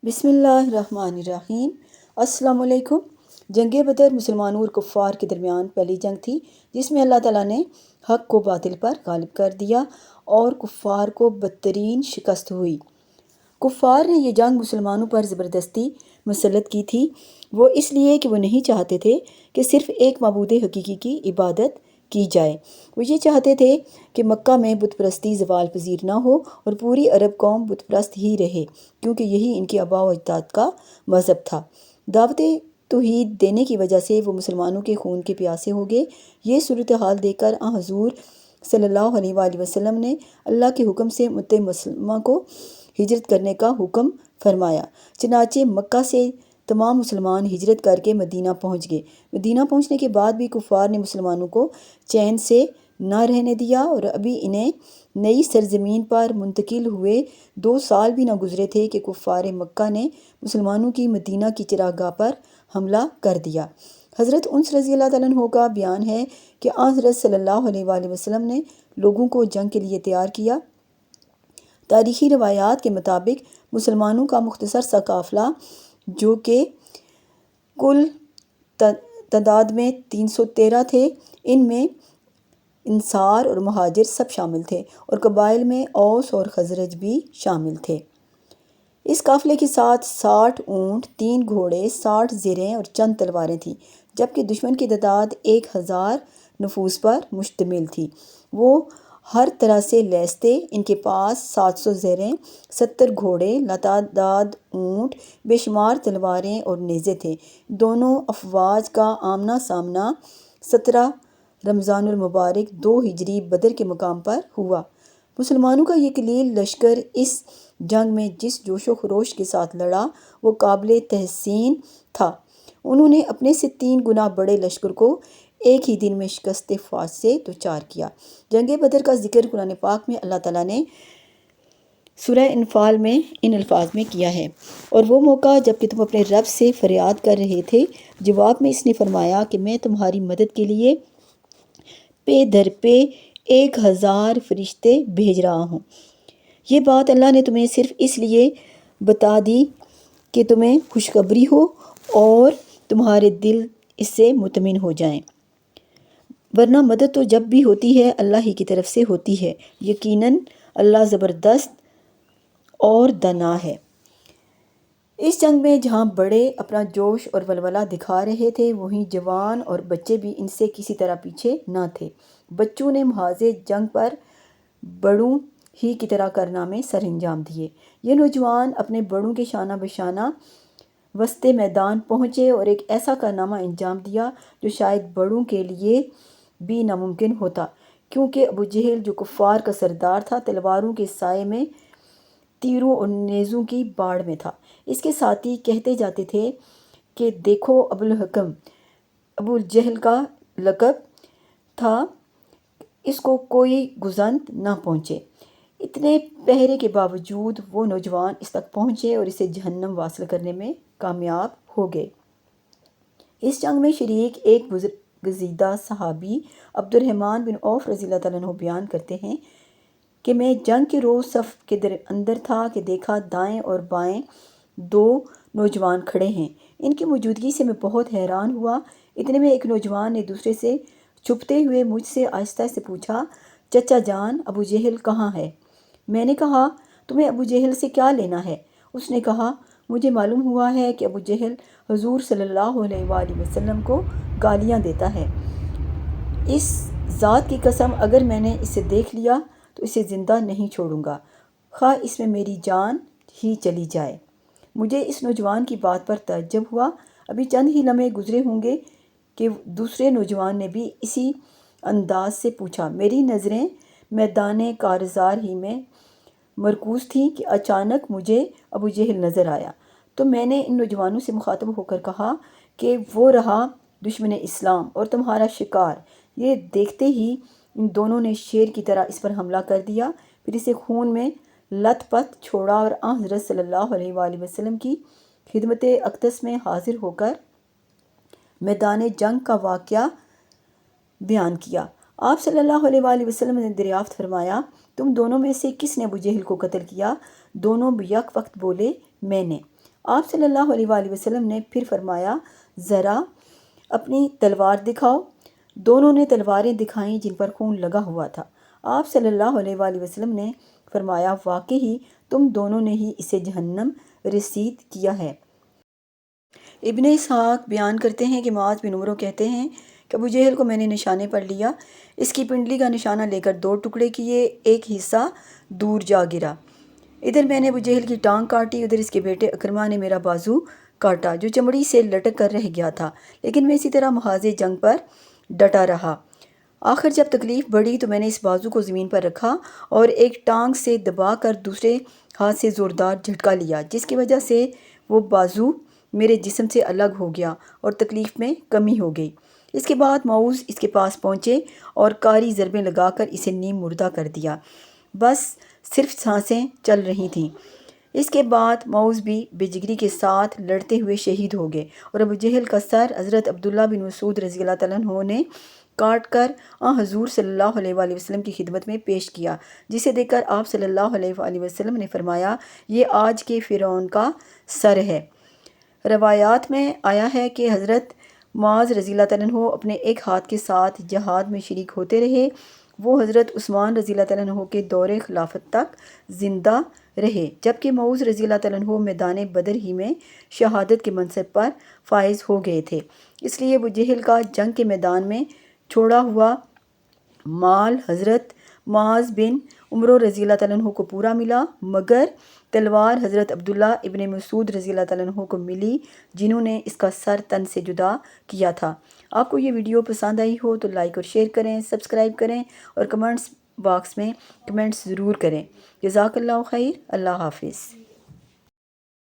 بسم اللہ الرحمن الرحیم۔ السلام علیکم۔ جنگ بدر مسلمانوں اور کفار کے درمیان پہلی جنگ تھی جس میں اللہ تعالیٰ نے حق کو باطل پر غالب کر دیا اور کفار کو بدترین شکست ہوئی۔ کفار نے یہ جنگ مسلمانوں پر زبردستی مسلط کی تھی، وہ اس لیے کہ وہ نہیں چاہتے تھے کہ صرف ایک معبود حقیقی کی عبادت کی جائے۔ وہ یہ چاہتے تھے کہ مکہ میں بت پرستی زوال پذیر نہ ہو اور پوری عرب قوم بت پرست ہی رہے، کیونکہ یہی ان کے آباء و اجداد کا مذہب تھا۔ دعوت توحید دینے کی وجہ سے وہ مسلمانوں کے خون کے پیاسے ہو گئے۔ یہ صورتحال دیکھ کر حضور صلی اللہ علیہ وآلہ وسلم نے اللہ کے حکم سے مکہ مسلمہ کو ہجرت کرنے کا حکم فرمایا۔ چنانچہ مکہ سے تمام مسلمان ہجرت کر کے مدینہ پہنچ گئے۔ مدینہ پہنچنے کے بعد بھی کفار نے مسلمانوں کو چین سے نہ رہنے دیا اور ابھی انہیں نئی سرزمین پر منتقل ہوئے 2 سال بھی نہ گزرے تھے کہ کفار مکہ نے مسلمانوں کی مدینہ کی چراگاہ پر حملہ کر دیا۔ حضرت انس رضی اللہ تعالیٰ عنہ کا بیان ہے کہ حضرت صلی اللہ علیہ وآلہ وسلم نے لوگوں کو جنگ کے لیے تیار کیا۔ تاریخی روایات کے مطابق مسلمانوں کا مختصر سا قافلہ، جو کہ کل تعداد میں 313 تھے، ان میں انصار اور مہاجر سب شامل تھے اور قبائل میں اوس اور خزرج بھی شامل تھے۔ اس قافلے کے ساتھ 60 اونٹ، 3 گھوڑے، 60 زرہیں اور چند تلواریں تھیں، جبکہ دشمن کی تعداد 1000 نفوس پر مشتمل تھی۔ وہ ہر طرح سے لیس تھے۔ ان کے پاس 700 زرہیں، 70 گھوڑے، لاتعداد اونٹ، بے شمار تلواریں اور نیزے تھے۔ دونوں افواج کا آمنا سامنا 17 رمضان المبارک 2 ہجری بدر کے مقام پر ہوا۔ مسلمانوں کا یہ قلیل لشکر اس جنگ میں جس جوش و خروش کے ساتھ لڑا وہ قابل تحسین تھا۔ انہوں نے اپنے سے 3 گنا بڑے لشکر کو ایک ہی دن میں شکست فاش سے دوچار کیا۔ جنگ بدر کا ذکر قرآن پاک میں اللہ تعالیٰ نے سورہ انفال میں ان الفاظ میں کیا ہے: اور وہ موقع جب کہ تم اپنے رب سے فریاد کر رہے تھے، جواب میں اس نے فرمایا کہ میں تمہاری مدد کے لیے پے در پے 1000 فرشتے بھیج رہا ہوں۔ یہ بات اللہ نے تمہیں صرف اس لیے بتا دی کہ تمہیں خوشخبری ہو اور تمہارے دل اس سے مطمئن ہو جائیں، ورنہ مدد تو جب بھی ہوتی ہے اللہ ہی کی طرف سے ہوتی ہے، یقیناً اللہ زبردست اور دانا ہے۔ اس جنگ میں جہاں بڑے اپنا جوش اور ولولہ دکھا رہے تھے، وہیں جوان اور بچے بھی ان سے کسی طرح پیچھے نہ تھے۔ بچوں نے محاذ جنگ پر بڑوں ہی کی طرح کارنامے سر انجام دیے۔ یہ نوجوان اپنے بڑوں کے شانہ بشانہ وسط میدان پہنچے اور ایک ایسا کارنامہ انجام دیا جو شاید بڑوں کے لیے بھی ناممکن ہوتا، کیونکہ ابو جہل جو کفار کا سردار تھا، تلواروں کے سائے میں، تیروں اور نیزوں کی باڑ میں تھا۔ اس کے ساتھی کہتے جاتے تھے کہ دیکھو ابو الحکم، ابو جہل کا لقب تھا، اس کو کوئی گزند نہ پہنچے۔ اتنے پہرے کے باوجود وہ نوجوان اس تک پہنچے اور اسے جہنم واصل کرنے میں کامیاب ہو گئے۔ اس جنگ میں شریک ایک برگزیدہ صحابی عبد الرحمن بن عوف رضی اللہ تعالیٰ عنہ بیان کرتے ہیں کہ میں جنگ کے روز صف کے اندر تھا کہ دیکھا دائیں اور بائیں 2 نوجوان کھڑے ہیں۔ ان کی موجودگی سے میں بہت حیران ہوا۔ اتنے میں ایک نوجوان نے دوسرے سے چھپتے ہوئے مجھ سے آہستہ سے پوچھا، چچا جان، ابو جہل کہاں ہے؟ میں نے کہا، تمہیں ابو جہل سے کیا لینا ہے؟ اس نے کہا، مجھے معلوم ہوا ہے کہ ابو جہل حضور صلی اللہ علیہ وآلہ وسلم کو گالیاں دیتا ہے۔ اس ذات کی قسم، اگر میں نے اسے دیکھ لیا تو اسے زندہ نہیں چھوڑوں گا، خواہ اس میں میری جان ہی چلی جائے۔ مجھے اس نوجوان کی بات پر تعجب ہوا۔ ابھی چند ہی لمحے گزرے ہوں گے کہ دوسرے نوجوان نے بھی اسی انداز سے پوچھا۔ میری نظریں میدان کارزار ہی میں مرکوز تھیں کہ اچانک مجھے ابو جہل نظر آیا، تو میں نے ان نوجوانوں سے مخاطب ہو کر کہا کہ وہ رہا دشمن اسلام اور تمہارا شکار۔ یہ دیکھتے ہی ان دونوں نے شیر کی طرح اس پر حملہ کر دیا، پھر اسے خون میں لت پت چھوڑا اور حضرت صلی اللہ علیہ وآلہ وسلم کی خدمت اقدس میں حاضر ہو کر میدان جنگ کا واقعہ بیان کیا۔ آپ صلی اللہ علیہ وآلہ وسلم نے دریافت فرمایا، تم دونوں میں سے کس نے ابو جہل کو قتل کیا؟ دونوں یک وقت بولے، میں نے۔ آپ صلی اللہ علیہ وآلہ وسلم نے پھر فرمایا ذرا اپنی تلوار دکھاؤ۔ دونوں نے تلواریں دکھائیں جن پر خون لگا ہوا تھا۔ آپ صلی اللہ علیہ وآلہ وسلم نے فرمایا واقعی تم دونوں نے ہی اسے جہنم رسید کیا ہے۔ ابن اسحاق بیان کرتے ہیں کہ معاذ بن عمرو کہتے ہیں کہ ابو جہل کو میں نے نشانے پر لیا، اس کی پنڈلی کا نشانہ لے کر 2 ٹکڑے کیے، ایک حصہ دور جا گرا۔ ادھر میں نے ابو جہل کی ٹانگ کاٹی، ادھر اس کے بیٹے اکرمہ نے میرا بازو کاٹا جو چمڑی سے لٹک کر رہ گیا تھا، لیکن میں اسی طرح محاذ جنگ پر ڈٹا رہا۔ آخر جب تکلیف بڑھی تو میں نے اس بازو کو زمین پر رکھا اور ایک ٹانگ سے دبا کر دوسرے ہاتھ سے زوردار جھٹکا لیا، جس کی وجہ سے وہ بازو میرے جسم سے الگ ہو گیا اور تکلیف میں کمی ہو گئی۔ اس کے بعد معوذ اس کے پاس پہنچے اور کاری ضربیں لگا کر اسے نیم مردہ کر دیا، بس صرف سانسیں چل رہی تھیں۔ اس کے بعد معوذ بھی بے جگری کے ساتھ لڑتے ہوئے شہید ہو گئے اور ابو جہل کا سر حضرت عبداللہ بن مسعود رضی اللہ تعالیٰ عنہ نے کاٹ کر حضور صلی اللہ علیہ وآلہ وسلم کی خدمت میں پیش کیا، جسے دیکھ کر آپ صلی اللہ علیہ وآلہ وسلم نے فرمایا یہ آج کے فرعون کا سر ہے۔ روایات میں آیا ہے کہ حضرت معاذ رضی اللہ تعالیٰ عنہ اپنے ایک ہاتھ کے ساتھ جہاد میں شریک ہوتے رہے، وہ حضرت عثمان رضی اللہ تعالیٰ عنہ کے دور خلافت تک زندہ رہے، جبکہ معوذ رضی اللہ تعالیٰ عنہ میدان بدر ہی میں شہادت کے منصب پر فائز ہو گئے تھے۔ اس لیے ابو جہل کا جنگ کے میدان میں چھوڑا ہوا مال حضرت معاذ بن عمرو رضی اللہ تعالیٰ عنہ کو پورا ملا، مگر تلوار حضرت عبداللہ ابن مسعود رضی اللہ تعالیٰ عنہ کو ملی جنہوں نے اس کا سر تن سے جدا کیا تھا۔ آپ کو یہ ویڈیو پسند آئی ہو تو لائک اور شیئر کریں، سبسکرائب کریں اور کمنٹس باکس میں کمنٹس ضرور کریں۔ جزاک اللہ خیر، اللہ حافظ۔